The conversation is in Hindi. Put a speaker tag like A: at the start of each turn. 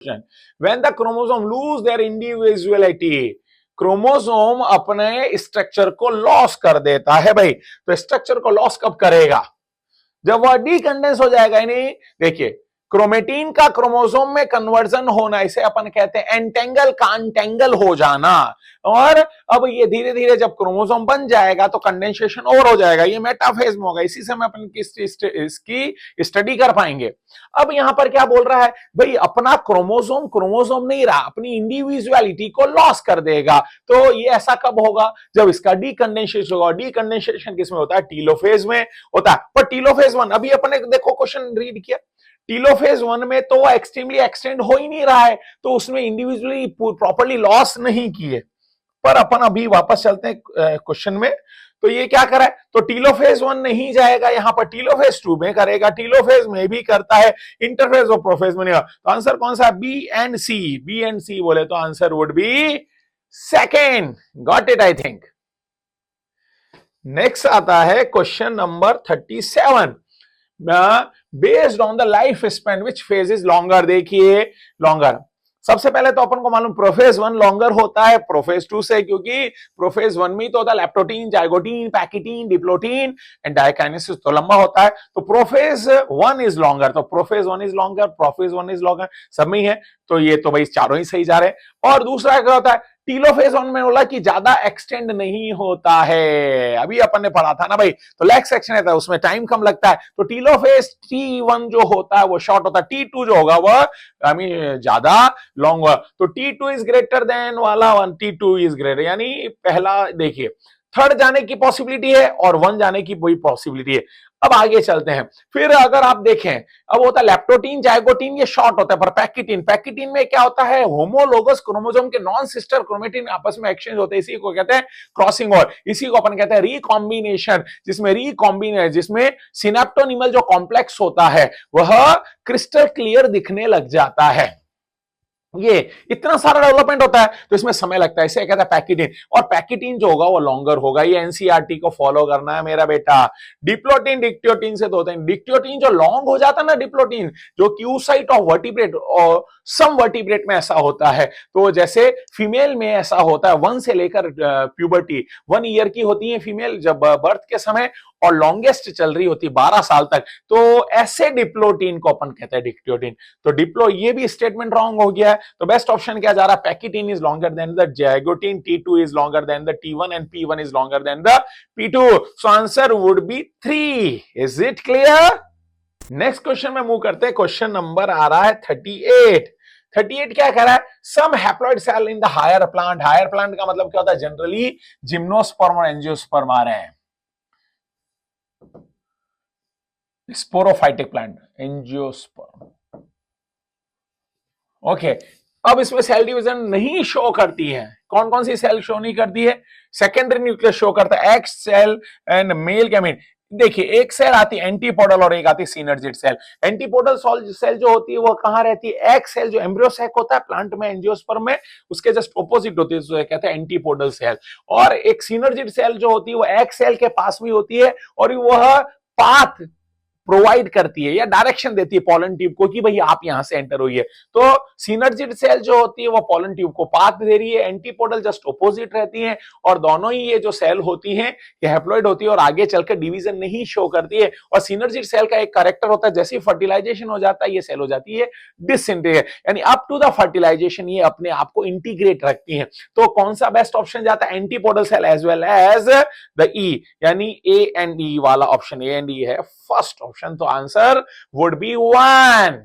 A: When the chromosome lose their individuality, chromosome अपने स्ट्रक्चर को लॉस कर देता है भाई। तो स्ट्रक्चर को लॉस कब करेगा? जब वह डीकंडेंस हो जाएगा। यानी देखिए, क्रोमेटीन का क्रोमोसोम में कन्वर्जन होना, इसे अपन कहते हैं एंटेंगल का अनटेंगल हो जाना। और अब ये धीरे धीरे जब क्रोमोसोम बन जाएगा तो कंडेंसेशन और हो जाएगा, ये मेटाफेज में होगा। इसी से हम अपन इसकी स्टडी कर पाएंगे। अब यहां पर क्या बोल रहा है भाई, अपना क्रोमोसोम क्रोमोसोम नहीं रहा, अपनी इंडिविजुअलिटी को लॉस कर देगा। तो ये ऐसा कब होगा? जब इसका डीकंडेंसेशन होगा। डीकंडेंसेशन किसमें होता है? टीलोफेज में होता है। पर टीलोफेज 1 अभी अपने देखो क्वेश्चन रीड किया, टीलोफेज 1 में तो वो एक्सट्रीमली एक्सटेंड हो ही नहीं रहा है, तो उसमें इंडिविजुअली प्रॉपर्ली लॉस नहीं किए। पर अपन अभी वापस चलते हैं क्वेश्चन में। तो ये क्या करा है? तो टीलोफेज 1 नहीं जाएगा, यहां पर टीलोफेज 2 में करेगा, टीलोफेज में भी करता है, इंटरफेज और प्रोफेज में नहीं। तो आंसर कौन सा? B and C. B and C बोले तो answer would be second. Got it I think. Next आता है question number 37। Based on the life span which phase is longer? देखिए, लॉन्गर सबसे पहले तो अपन को मालूम प्रोफेज 1 लॉन्गर होता है प्रोफेज 2 से, क्योंकि प्रोफेज 1 में तो होता है leptotene, zygotene, pachytene, diplotene and diakinesis, तो लंबा होता है। तो प्रोफेज 1 इज लॉन्गर, तो prophase 1 is longer, prophase 1 is longer, सब में ही है। तो ये तो भाई चारों ही सही जा रहे हैं। और दूसरा क्या होता है? टीलोफेज 1 में बोला कि ज्यादा एक्सटेंड नहीं होता है, अभी अपन ने पढ़ा था ना भाई। तो लेक्स सेक्शन है, उसमें टाइम कम लगता है। तो टीलोफेज T1 जो होता है वो शॉर्ट होता है, T2 जो होगा वह ज्यादा लॉन्ग हुआ। तो T2 इज ग्रेटर देन वाला 1, T2 इज ग्रेटर, यानी पहला देखिए थर्ड जाने की पॉसिबिलिटी है और 1 जाने की कोई पॉसिबिलिटी है। अब आगे चलते हैं। फिर अगर आप देखें, अब होता है लेप्टोटीन, जाइगोटीन, ये शॉर्ट होता है। पर पैकिटीन, पैकिटीन में क्या होता है? होमोलोगस क्रोमोसोम के नॉन सिस्टर क्रोमेटिन आपस में एक्सचेंज होते हैं, इसी को कहते हैं क्रॉसिंग, और इसी को अपन कहते हैं रिकॉम्बिनेशन। जिसमें सिनेप्टोनिमल जो कॉम्प्लेक्स होता है वह क्रिस्टल क्लियर दिखने लग जाता है। ये इतना सारा डेवलपमेंट होता है तो इसमें समय लगता है, इसे कहता है पैकिटीन। और पैकिटीन जो होगा वो लॉन्गर होगा। ये एनसीईआरटी को फॉलो करना है मेरा बेटा। डिप्लोटीन डिक्टियोटीन से तो होते हैं। डिक्टियोटीन जो लॉन्ग हो जाता है ना, डिप्लोटीन जो क्यू साइट ऑफ वर्टिब्रेट और सम वर्टिब्रेट में ऐसा होता है। तो जैसे फीमेल में ऐसा होता है 1 से लेकर प्यूबर्टी 1 ईयर की होती है फीमेल जब बर्थ के समय, और लॉन्गेस्ट चल रही होती 12 साल तक। तो ऐसे डिप्लोटीन को अपन कहते हैं डिक्टियोटीन। तो डिप्लो, ये भी स्टेटमेंट रॉन्ग हो गया है। तो बेस्ट ऑप्शन क्या जा रहा है? Pachytene is longer than the zygotene, T2 is longer than the T1 and P1 is longer than the P2। So answer would be 3। Is it clear? Next question में मूव करते हैं। क्वेश्चन नंबर आ रहा है 38। 38 क्या कह रहा है? Some haploid cell in the higher plant. Higher plant का मतलब क्या होता है? जनरली जिम्नोस्पर्म और एंजियोस्पर्म आ रहे हैं। Sporophytic plant, angiosperm. ओके, अब इसमें सेल डिवीजन नहीं शो करती है। कौन कौन सी सेल शो नहीं करती है? सेकेंडरी न्यूक्लियस शो करता है, X cell and male gamete. देखिए, एक सेल आती है एंटीपोडल और एक आती है सिनर्जिड सेल। एंटीपोडल सेल जो होती है वो कहां रहती है? एक्स सेल जो एम्ब्रियो सैक होता है प्लांट में, एंजियोस्पर्म में, उसके जस्ट ऑपोजिट होती है, जो कहते हैं एंटीपोडल सेल। और एक सिनर्जिड सेल जो होती है वो एक्स सेल के पास भी होती है, और वह पाथ प्रोवाइड करती है या डायरेक्शन देती है पॉलन ट्यूब को कि भाई आप यहां से एंटर होइए। तो सिनर्जिड सेल जो होती है वो पॉलन ट्यूब को पाथ दे रही है, एंटीपोडल जस्ट ऑपोजिट रहती है। और दोनों ही ये जो सेल होती हैं ये हैप्लॉइड होती है और आगे चलकर डिवीजन नहीं शो करती है। और सिनर्जिड सेल का एक कैरेक्टर होता है, जैसे फर्टिलाइजेशन हो जाता है ये सेल हो जाती है डिसइंटीग्रेट, यानी अप टू द फर्टिलाइजेशन ये अपने आप को इंटीग्रेट रखती है। तो कौन सा बेस्ट ऑप्शन जाता है? Antipodal cell as well as the E, यानी A and E वाला ऑप्शन, A and E है फर्स्ट ऑप्शन। तो आंसर वुड बी 1।